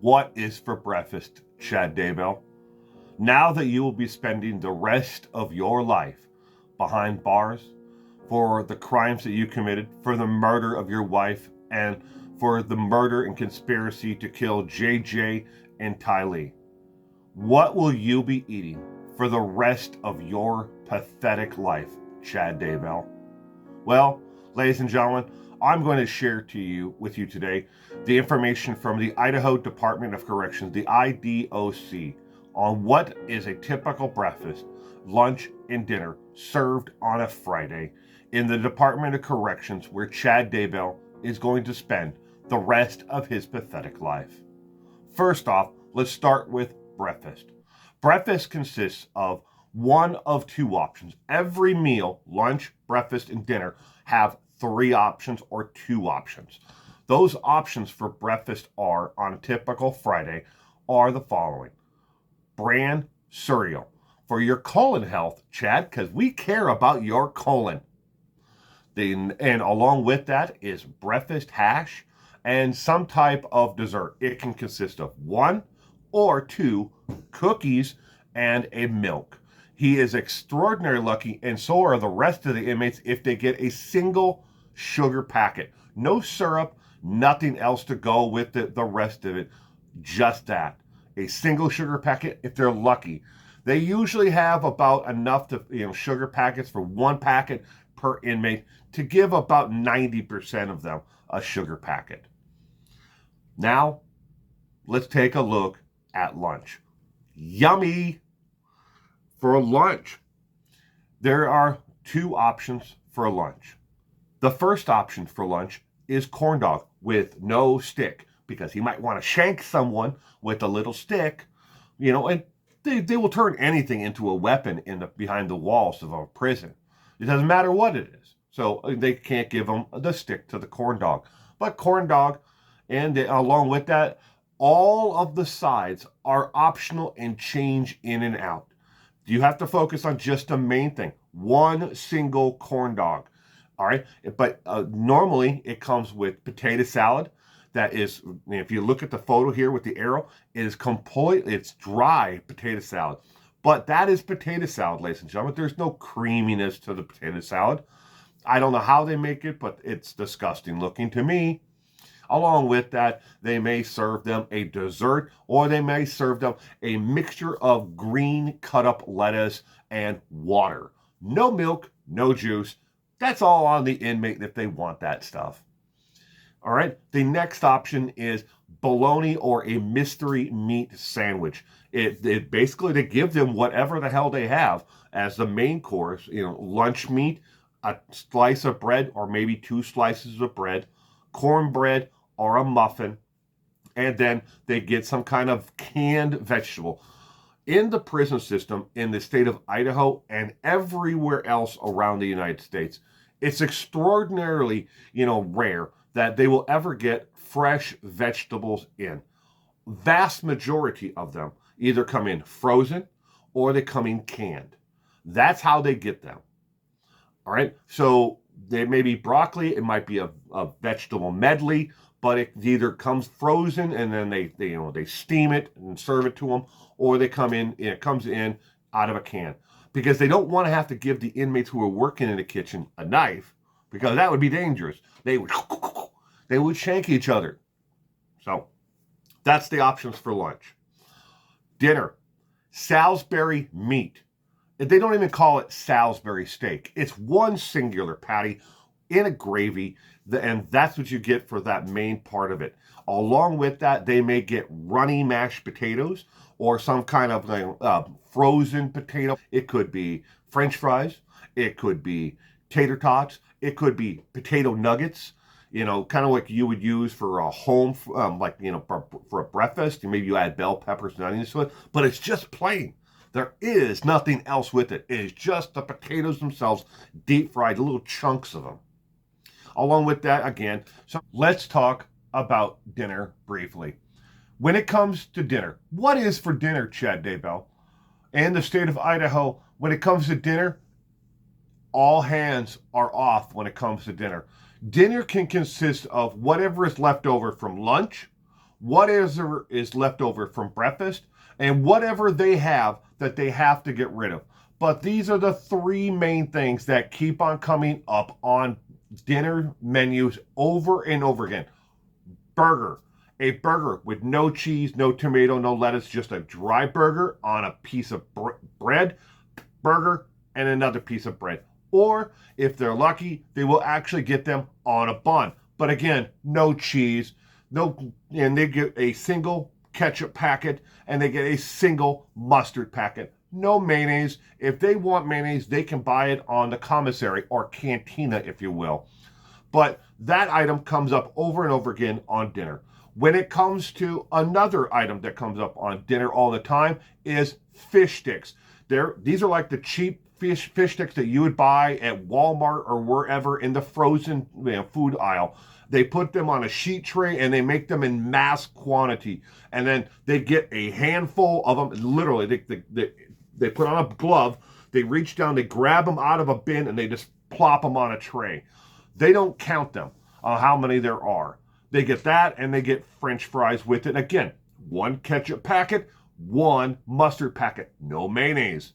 What is for breakfast, Chad Daybell? Now that you will be spending the rest of your life behind bars for the crimes that you committed, for the murder of your wife, and for the murder and conspiracy to kill JJ and Ty Lee, what will you be eating for the rest of your pathetic life, Chad Daybell? Well, ladies and gentlemen, I'm going to share with you today the information from the Idaho Department of Corrections, the IDOC, on what is a typical breakfast, lunch, and dinner served on a Friday in the Department of Corrections where Chad Daybell is going to spend the rest of his pathetic life. First off, let's start with breakfast. Breakfast consists of one of two options. Every meal, lunch, breakfast, and dinner, have three options or two options. Those options for breakfast are, on a typical Friday, are the following. Bran cereal. For your colon health, Chad, because we care about your colon. And along with that is breakfast hash and some type of dessert. It can consist of one or two cookies and a milk. He is extraordinarily lucky, and so are the rest of the inmates if they get a single sugar packet. No syrup, nothing else to go with the rest of it. Just that. A single sugar packet if they're lucky. They usually have about enough sugar packets for one packet per inmate to give about 90% of them a sugar packet. Now, let's take a look at lunch. Yummy! For lunch, there are two options for lunch. The first option for lunch is corn dog with no stick, because he might want to shank someone with a little stick, and they will turn anything into a weapon behind the walls of a prison. It doesn't matter what it is. So they can't give them the stick to the corn dog. But corn dog, and along with that, all of the sides are optional and change in and out. You have to focus on just the main thing. One single corn dog. All right. But normally it comes with potato salad. That is, if you look at the photo here with the arrow, it's dry potato salad. But that is potato salad, ladies and gentlemen. There's no creaminess to the potato salad. I don't know how they make it, but it's disgusting looking to me. Along with that, they may serve them a dessert, or they may serve them a mixture of green cut up lettuce and water. No milk, no juice. That's all on the inmate if they want that stuff. All right. The next option is bologna or a mystery meat sandwich. It basically, they give them whatever the hell they have as the main course. Lunch meat, a slice of bread, or maybe two slices of bread, cornbread, or a muffin, and then they get some kind of canned vegetable. In the prison system in the state of Idaho and everywhere else around the United States, it's extraordinarily, rare that they will ever get fresh vegetables in. Vast majority of them either come in frozen or they come in canned. That's how they get them. All right, so they may be broccoli, it might be a vegetable medley, but it either comes frozen and then they steam it and serve it to them, or it comes in out of a can, because they don't want to have to give the inmates who are working in the kitchen a knife, because that would be dangerous. They would shank each other. So that's the options for lunch. Dinner, Salsberry meat. They don't even call it Salsberry steak. It's one singular patty in a gravy, and that's what you get for that main part of it. Along with that, they may get runny mashed potatoes or some kind of frozen potato. It could be French fries. It could be tater tots. It could be potato nuggets, kind of like you would use for a home, for a breakfast. Maybe you add bell peppers and onions to it, but it's just plain. There is nothing else with it. It is just the potatoes themselves, deep fried, little chunks of them. Along with that, again, so let's talk about dinner briefly. When it comes to dinner, what is for dinner, Chad Daybell? And the state of Idaho, when it comes to dinner, all hands are off when it comes to dinner. Dinner can consist of whatever is left over from lunch whatever is left over from breakfast, and whatever they have that they have to get rid of. But these are the three main things that keep on coming up on dinner menus over and over again. Burger. A burger with no cheese, no tomato, no lettuce, just a dry burger on a piece of bread, burger, and another piece of bread. Or if they're lucky, they will actually get them on a bun. But again, no cheese, and they get a single ketchup packet and they get a single mustard packet. No mayonnaise. If they want mayonnaise, they can buy it on the commissary or cantina, if you will. But that item comes up over and over again on dinner. When it comes to another item that comes up on dinner all the time is fish sticks. These are like the cheap fish sticks that you would buy at Walmart or wherever in the frozen food aisle. They put them on a sheet tray and they make them in mass quantity. And then they get a handful of them. Literally, they put on a glove, they reach down, they grab them out of a bin, and they just plop them on a tray. They don't count them on how many there are. They get that, and they get French fries with it. Again, one ketchup packet, one mustard packet, no mayonnaise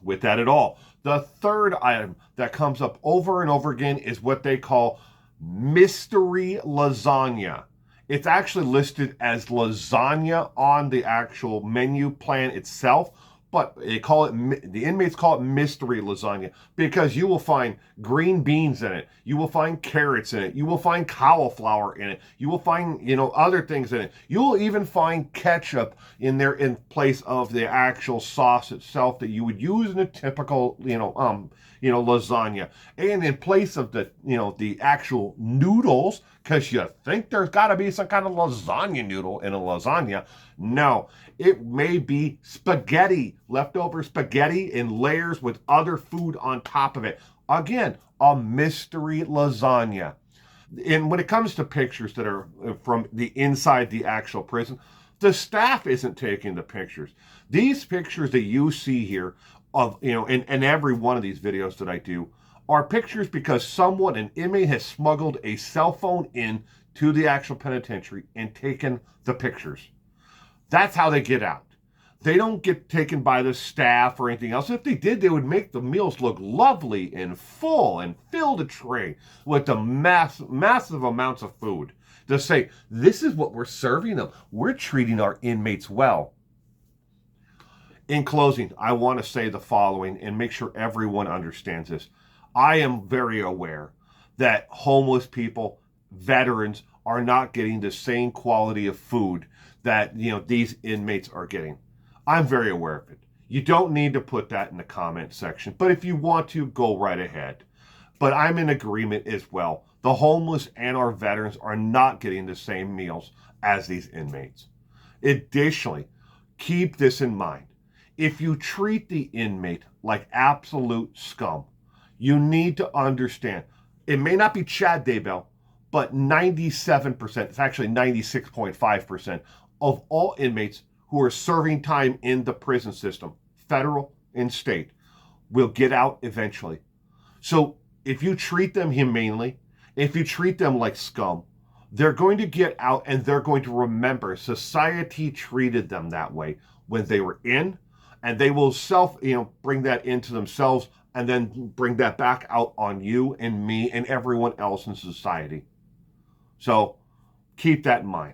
with that at all. The third item that comes up over and over again is what they call mystery lasagna. It's actually listed as lasagna on the actual menu plan itself, but the inmates call it mystery lasagna because you will find green beans in it, you will find carrots in it, you will find cauliflower in it, you will find other things in it. You will even find ketchup in there in place of the actual sauce itself that you would use in a typical lasagna, and in place of the actual noodles, because you think there's got to be some kind of lasagna noodle in a lasagna. No, it may be spaghetti, leftover spaghetti in layers with other food on top of it. Again, a mystery lasagna. And when it comes to pictures that are from the inside the actual prison, the staff isn't taking the pictures. These pictures that you see here of, in every one of these videos that I do, are pictures because an inmate has smuggled a cell phone in to the actual penitentiary and taken the pictures. That's how they get out. They don't get taken by the staff or anything else. If they did, they would make the meals look lovely and full and fill the tray with the massive amounts of food to say, this is what we're serving them. We're treating our inmates well. In closing, I want to say the following and make sure everyone understands this. I am very aware that homeless people, veterans, are not getting the same quality of food that these inmates are getting. I'm very aware of it. You don't need to put that in the comment section, but if you want to, go right ahead. But I'm in agreement as well. The homeless and our veterans are not getting the same meals as these inmates. Additionally, keep this in mind. If you treat the inmate like absolute scum, you need to understand, it may not be Chad Daybell, but 97%, it's actually 96.5% of all inmates who are serving time in the prison system, federal and state, will get out eventually. So if you treat them humanely, if you treat them like scum, they're going to get out and they're going to remember society treated them that way when they were in, and they will bring that into themselves and then bring that back out on you and me and everyone else in society. So keep that in mind.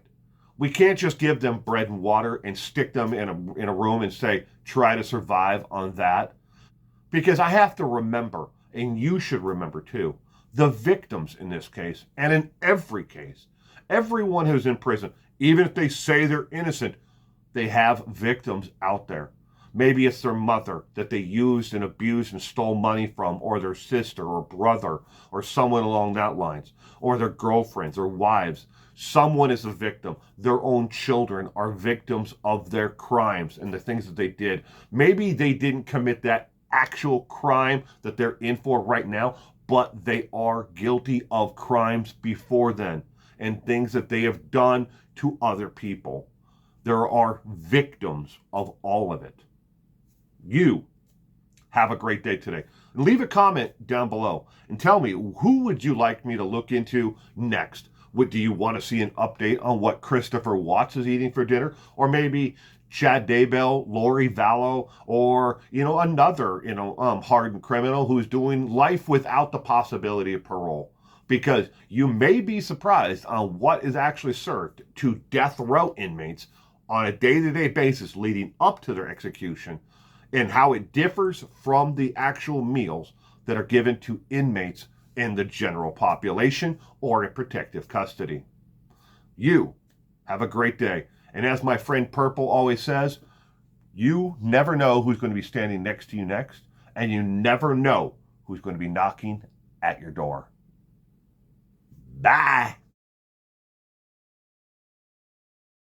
We can't just give them bread and water and stick them in a room and say, try to survive on that. Because I have to remember, and you should remember too, the victims in this case, and in every case, everyone who's in prison, even if they say they're innocent, they have victims out there. Maybe it's their mother that they used and abused and stole money from, or their sister or brother, or someone along that lines, or their girlfriends or wives. Someone is a victim. Their own children are victims of their crimes and the things that they did. Maybe they didn't commit that actual crime that they're in for right now, but they are guilty of crimes before then and things that they have done to other people. There are victims of all of it. You have a great day today. Leave a comment down below and tell me, who would you like me to look into next? Do you want to see an update on what Christopher Watts is eating for dinner? Or maybe Chad Daybell, Lori Vallow, or, another, hardened criminal who's doing life without the possibility of parole? Because you may be surprised on what is actually served to death row inmates on a day-to-day basis leading up to their execution, and how it differs from the actual meals that are given to inmates in the general population or in protective custody. You have a great day. And as my friend Purple always says, you never know who's going to be standing next to you next, and you never know who's going to be knocking at your door. Bye.